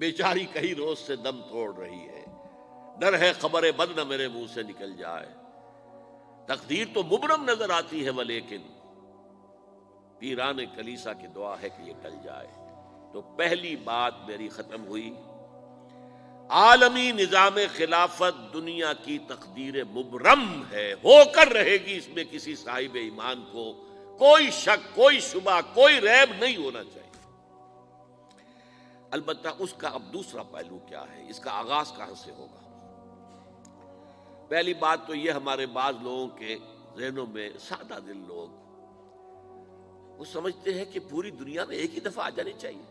بیچاری کئی روز سے دم توڑ رہی ہے، ڈر ہے خبر بد نہ میرے منہ سے نکل جائے، تقدیر تو مبرم نظر آتی ہے ولیکن پیران کلیسا کی دعا ہے کہ یہ ٹل جائے۔ تو پہلی بات میری ختم ہوئی، عالمی نظام خلافت دنیا کی تقدیر مبرم ہے، ہو کر رہے گی، اس میں کسی صاحب ایمان کو کوئی شک، کوئی شبہ، کوئی ریب نہیں ہونا چاہیے۔ البتہ اس کا اب دوسرا پہلو کیا ہے، اس کا آغاز کہاں سے ہوگا؟ پہلی بات تو یہ، ہمارے بعض لوگوں کے ذہنوں میں، سادہ دل لوگ وہ سمجھتے ہیں کہ پوری دنیا میں ایک ہی دفعہ آ جانی چاہیے۔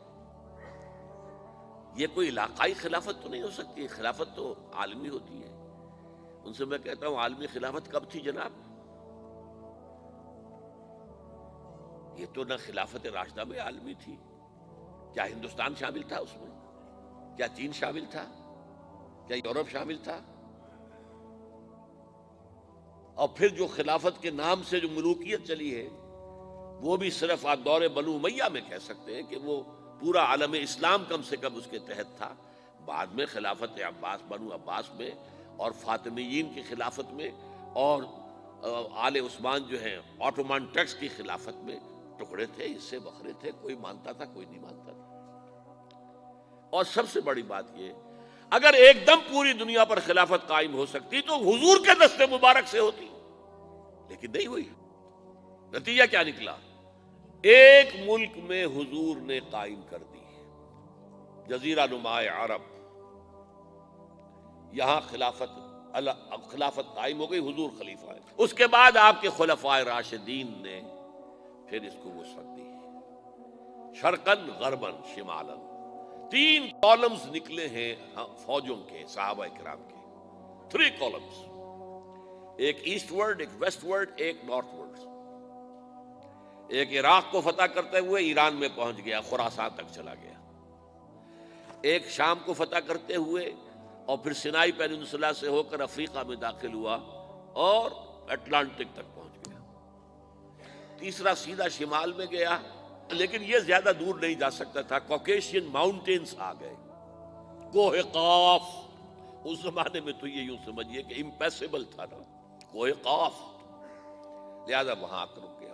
یہ کوئی علاقائی خلافت تو نہیں ہو سکتی، خلافت تو عالمی ہوتی ہے۔ ان سے میں کہتا ہوں عالمی خلافت کب تھی جناب؟ یہ تو نہ خلافت راشدہ میں عالمی تھی، کیا ہندوستان شامل تھا اس میں؟ کیا چین شامل تھا؟ کیا یورپ شامل تھا؟ اور پھر جو خلافت کے نام سے جو ملوکیت چلی ہے، وہ بھی صرف آپ دور بنو امیہ میں کہہ سکتے ہیں کہ وہ پورا عالم اسلام کم سے کم اس کے تحت تھا۔ بعد میں خلافت عباس، بنو عباس میں، اور فاطمیین کی خلافت میں، اور آل عثمان جو ہیں آٹومان ٹرکس کی خلافت میں ٹکڑے تھے، حصے بکھرے تھے، کوئی مانتا تھا، کوئی نہیں مانتا تھا۔ اور سب سے بڑی بات یہ، اگر ایک دم پوری دنیا پر خلافت قائم ہو سکتی تو حضور کے دست مبارک سے ہوتی، لیکن نہیں ہوئی۔ نتیجہ کیا نکلا؟ ایک ملک میں حضور نے قائم کر دی، جزیرہ نما عرب، یہاں خلافت قائم ہو گئی، حضور خلیفہ ہے۔ اس کے بعد آپ کے خلفائے راشدین نے پھر اس کو وسعت دی، شرقاً غرباً شمالاً، 3 کالمز نکلے ہیں فوجوں کے، صحابہ کرام کے، 3 کالمز، ایک ایسٹ ورڈ، ایک ویسٹ ورڈ، ایک نارتھ ورڈ۔ ایک عراق کو فتح کرتے ہوئے ایران میں پہنچ گیا، خراسان تک چلا گیا۔ ایک شام کو فتح کرتے ہوئے اور پھر سینائی پیننسولا سے ہو کر افریقہ میں داخل ہوا اور اٹلانٹک تک پہنچ گیا۔ تیسرا سیدھا شمال میں گیا، لیکن یہ زیادہ دور نہیں جا سکتا تھا، کوکیشین ماؤنٹینز آ گئے، کوہ قاف۔ اس زمانے میں تو یہ یوں سمجھیے کہ امپیسیبل تھا نا، کوہ قاف، لہذا وہاں آ کر رک گیا۔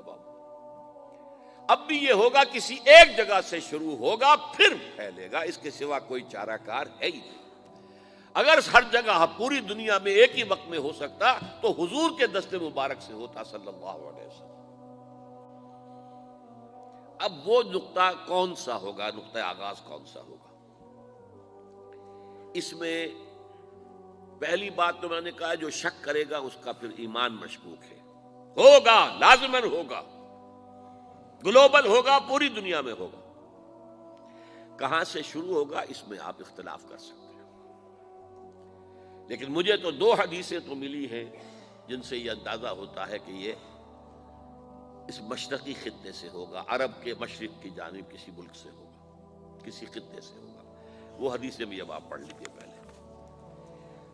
اب بھی یہ ہوگا، کسی ایک جگہ سے شروع ہوگا پھر پھیلے گا، اس کے سوا کوئی چارہ کار ہے ہی نہیں۔ اگر ہر جگہ پوری دنیا میں ایک ہی وقت میں ہو سکتا تو حضور کے دست مبارک سے ہوتا صلی اللہ علیہ وسلم۔ اب وہ نقطہ کون سا ہوگا، نقطہ آغاز کون سا ہوگا؟ اس میں پہلی بات تو میں نے کہا، جو شک کرے گا اس کا پھر ایمان مشکوک ہے۔ ہوگا، لازماً ہوگا، گلوبل ہوگا، پوری دنیا میں ہوگا۔ کہاں سے شروع ہوگا اس میں آپ اختلاف کر سکتے ہیں، لیکن مجھے تو 2 حدیثیں تو ملی ہیں جن سے یہ اندازہ ہوتا ہے کہ یہ اس مشرقی خطے سے ہوگا، عرب کے مشرق کی جانب کسی ملک سے ہوگا، کسی خطے سے ہوگا۔ وہ حدیثیں بھی اب آپ پڑھ لیجیے پہلے۔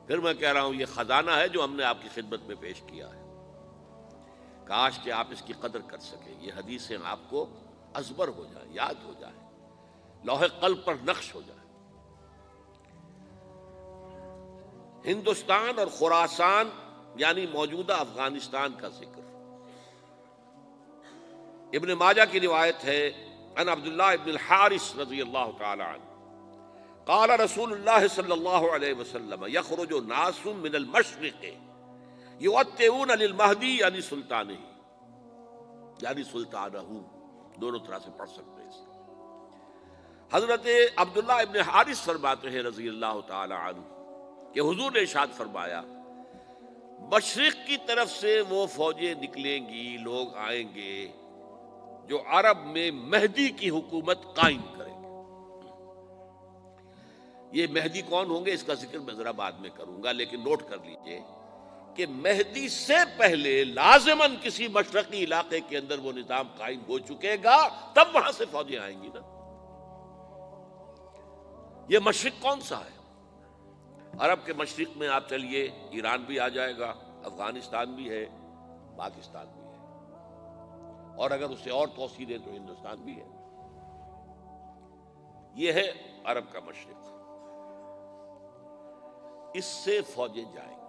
پھر میں کہہ رہا ہوں یہ خزانہ ہے جو ہم نے آپ کی خدمت میں پیش کیا ہے، کاش کہ آپ اس کی قدر کر سکیں، یہ حدیثیں آپ کو ازبر ہو جائیں، یاد ہو جائیں، لوح قلب پر نقش ہو جائیں۔ ہندوستان اور خراسان یعنی موجودہ افغانستان کا ذکر ابن ماجہ کی روایت ہے، عن عبداللہ ابن الحارث رضی اللہ تعالی عنہ قال رسول اللہ صلی اللہ علیہ وسلم یخرج ناس من المشرق یوطئون للمہدی یعنی سلطانہ، یعنی سلطانہ، دونوں طرح سے پڑھ سکتے ہیں۔ حضرت عبداللہ ابن حارث فرماتے ہیں رضی اللہ تعالی عنہ کہ حضور نے ارشاد فرمایا، مشرق کی طرف سے وہ فوجیں نکلیں گی، لوگ آئیں گے جو عرب میں مہدی کی حکومت قائم کریں گے۔ یہ مہدی کون ہوں گے اس کا ذکر میں ذرا بعد میں کروں گا، لیکن نوٹ کر لیجئے کہ مہدی سے پہلے لازماً کسی مشرقی علاقے کے اندر وہ نظام قائم ہو چکے گا، تب وہاں سے فوجیں آئیں گی نا۔ یہ مشرق کون سا ہے؟ عرب کے مشرق میں آپ چلیے، ایران بھی آ جائے گا، افغانستان بھی ہے، پاکستان بھی ہے، اور اگر اسے اور توسیع دیں تو ہندوستان بھی ہے۔ یہ ہے عرب کا مشرق، اس سے فوجیں جائیں گی۔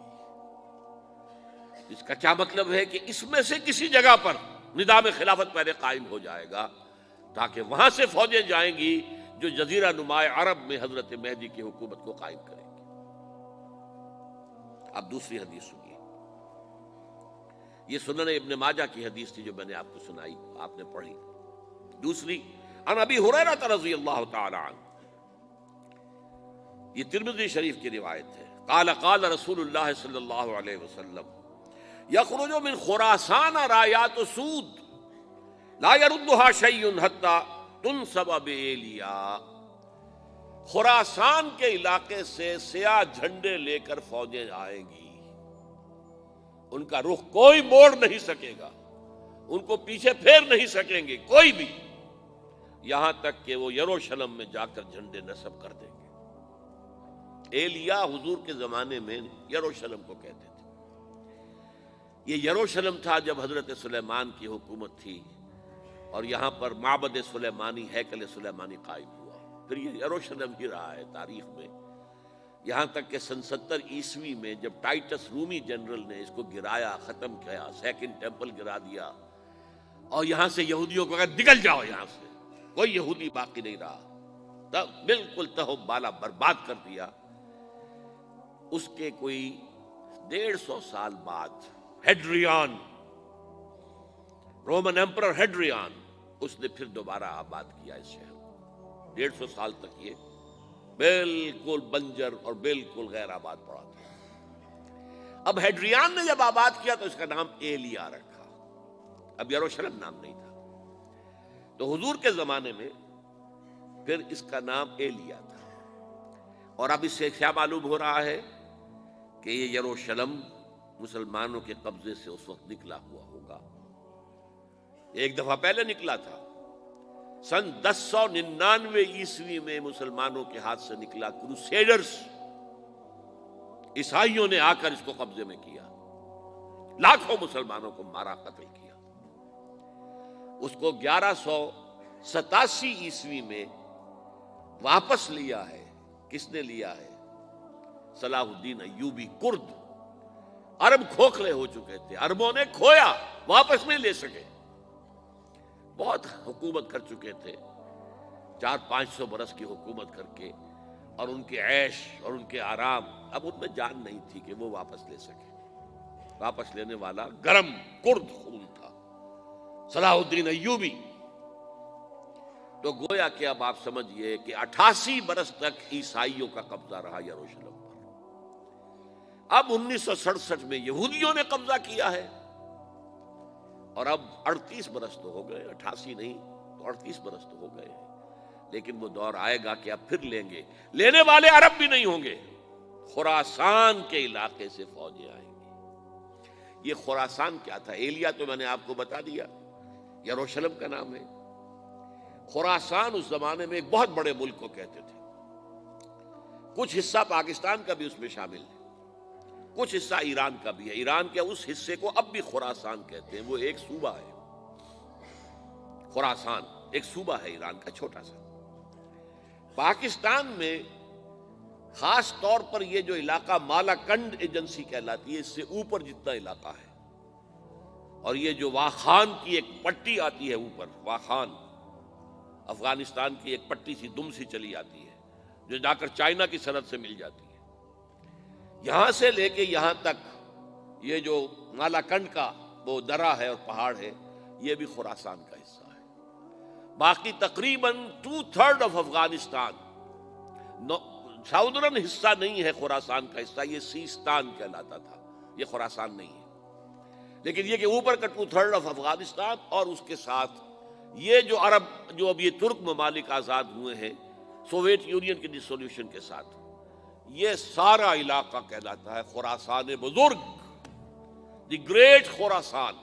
اس کا کیا مطلب ہے کہ اس میں سے کسی جگہ پر نظام خلافت پہلے قائم ہو جائے گا، تاکہ وہاں سے فوجیں جائیں گی جو جزیرہ نما عرب میں حضرت مہدی کی حکومت کو قائم کریں گی۔ اب دوسری حدیث سنیے، یہ سنن ابن ماجہ کی حدیث تھی جو میں نے آپ کو سنائی، آپ نے پڑھی۔ دوسری، عن ابی ہریرہ رضی اللہ تعالی عنہ، یہ ترمذی شریف کی روایت ہے، قال قال رسول اللہ صلی اللہ علیہ وسلم یخرج من خراسان رایات سود لا يردها شیء حتی تنصب بإیلیا، خراسان کے علاقے سے سیاہ جھنڈے لے کر فوجیں آئیں گی، ان کا رخ کوئی موڑ نہیں سکے گا، ان کو پیچھے پھیر نہیں سکیں گے کوئی بھی، یہاں تک کہ وہ یروشلم میں جا کر جھنڈے نصب کر دیں گے۔ ایلیا حضور کے زمانے میں یروشلم کو کہتے تھے۔ یہ یروشلم تھا جب حضرت سلیمان کی حکومت تھی، اور یہاں پر معبد سلیمانی، ہیکل سلیمانی قائم ہوا، پھر یہ یروشلم ہی رہا ہے تاریخ میں، یہاں تک کہ سن 70 عیسوی میں جب ٹائٹس رومی جنرل نے اس کو گرایا، ختم کیا، سیکنڈ ٹیمپل گرا دیا، اور یہاں سے یہودیوں کو کہا نکل جاؤ یہاں سے، کوئی یہودی باقی نہیں رہا، تب بالکل تہو بالا برباد کر دیا۔ اس کے کوئی 150 سال بعد ہیڈریان، رومن ایمپرر ہیڈریان، اس نے پھر دوبارہ آباد کیا اس شہر کو۔ 150 سال تک یہ بالکل بنجر اور بالکل غیر آباد پڑا تھا۔ اب ہیڈریان نے جب آباد کیا تو اس کا نام ایلیا رکھا، اب یروشلم نام نہیں تھا، تو حضور کے زمانے میں پھر اس کا نام ایلیا تھا۔ اور اب اس سے کیا معلوم ہو رہا ہے کہ یہ یروشلم مسلمانوں کے قبضے سے اس وقت نکلا ہوا ہوگا، ایک دفعہ پہلے نکلا تھا، سن 1099 عیسوی میں مسلمانوں کے ہاتھ سے نکلا، کروسیڈرز عیسائیوں نے آ کر اس کو قبضے میں کیا، لاکھوں مسلمانوں کو مارا، قتل کیا۔ اس کو 1187 عیسوی میں واپس لیا ہے، کس نے لیا ہے؟ صلاح الدین ایوبی کرد۔ عرب کھوکھلے ہو چکے تھے، عربوں نے کھویا، واپس نہیں لے سکے، بہت حکومت کر چکے تھے، 400-500 برس کی حکومت کر کے، اور ان کے عیش اور ان کے آرام، اب ان میں جان نہیں تھی کہ وہ واپس لے سکے۔ واپس لینے والا گرم کرد خون تھا، صلاح الدین ایوبی۔ تو گویا کہ اب آپ سمجھئے کہ 88 برس تک عیسائیوں کا قبضہ رہا یروشلم پر۔ اب 1967 میں یہودیوں نے قبضہ کیا ہے، اور اب 38 برس تو ہو گئے، 88 نہیں تو 38 برس تو ہو گئے ہیں، لیکن وہ دور آئے گا کہ اب پھر لیں گے، لینے والے عرب بھی نہیں ہوں گے، خراسان کے علاقے سے فوجیں آئیں گی۔ یہ خراسان کیا تھا؟ ایلیا تو میں نے آپ کو بتا دیا، یروشلم کا نام ہے۔ خراسان اس زمانے میں ایک بہت بڑے ملک کو کہتے تھے، کچھ حصہ پاکستان کا بھی اس میں شامل ہے، کچھ حصہ ایران کا بھی ہے، ایران کے اس حصے کو اب بھی خراسان کہتے ہیں، وہ ایک صوبہ ہے، خراسان ایک صوبہ ہے ایران کا چھوٹا سا۔ پاکستان میں خاص طور پر یہ جو علاقہ مالا کنڈ ایجنسی کہلاتی ہے، اس سے اوپر جتنا علاقہ ہے، اور یہ جو واخان کی ایک پٹی آتی ہے اوپر، واخان افغانستان کی ایک پٹی سی دم سی چلی آتی ہے جو جا کر چائنا کی سرحد سے مل جاتی ہے، یہاں سے لے کے یہاں تک یہ جو مالا کنڈ کا وہ درہ ہے اور پہاڑ ہے، یہ بھی خراسان کا حصہ ہے۔ باقی تقریباً 2/3 آف افغانستان ساؤدرن حصہ نہیں ہے خراسان کا حصہ، یہ سیستان کہلاتا تھا، یہ خراسان نہیں ہے، لیکن یہ کہ اوپر کا 2/3 آف افغانستان، اور اس کے ساتھ یہ جو عرب، جو اب یہ ترک ممالک آزاد ہوئے ہیں سوویت یونین کی ڈسولوشن کے ساتھ، یہ سارا علاقہ کہلاتا ہے خراسان بزرگ، دی گریٹ خراسان۔